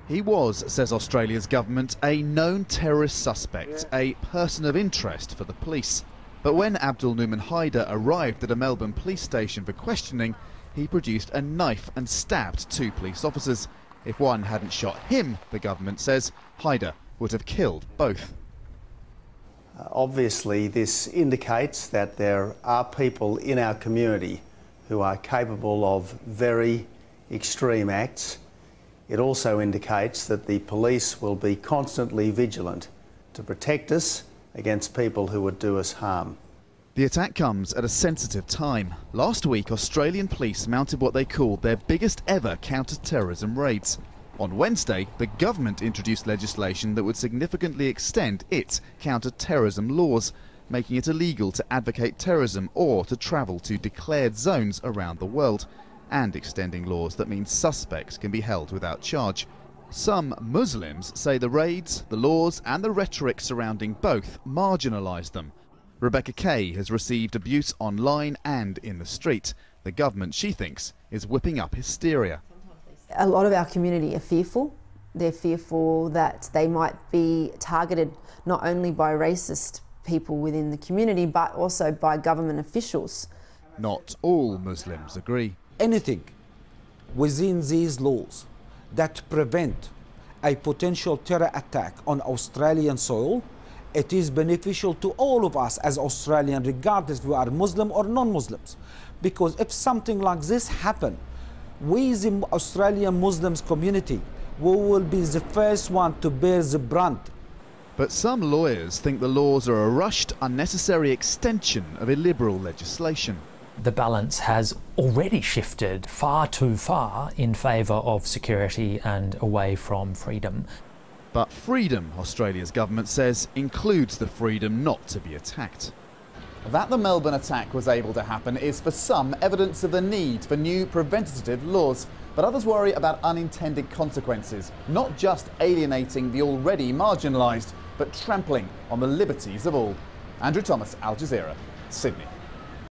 He was, says Australia's government, a known terrorist suspect, a person of interest for the police. But when Abdul Numan Haider arrived at a Melbourne police station for questioning, he produced a knife and stabbed 2 police officers. If one hadn't shot him, the government says, Haider would have killed both. Obviously, this indicates that there are people in our community who are capable of very extreme acts. It also indicates that the police will be constantly vigilant to protect us against people who would do us harm. The attack comes at a sensitive time. Last week, Australian police mounted what they called their biggest ever counter-terrorism raids. On Wednesday, the government introduced legislation that would significantly extend its counter-terrorism laws, making it illegal to advocate terrorism or to travel to declared zones around the world, and extending laws that mean suspects can be held without charge. Some Muslims say the raids, the laws and the rhetoric surrounding both marginalise them. Rebecca Kay has received abuse online and in the street. The government, she thinks, is whipping up hysteria. A lot of our community are fearful. They're fearful that they might be targeted not only by racist people within the community but also by government officials. Not all Muslims agree. Anything within these laws that prevent a potential terror attack on Australian soil, it is beneficial to all of us as Australians, regardless if we are Muslim or non-Muslims. Because if something like this happens, we, the Australian Muslims community, we will be the first one to bear the brunt. But some lawyers think the laws are a rushed, unnecessary extension of illiberal legislation. The balance has already shifted far too far in favour of security and away from freedom. But freedom, Australia's government says, includes the freedom not to be attacked. That the Melbourne attack was able to happen is for some evidence of the need for new preventative laws. But others worry about unintended consequences, not just alienating the already marginalised, but trampling on the liberties of all. Andrew Thomas, Al Jazeera, Sydney.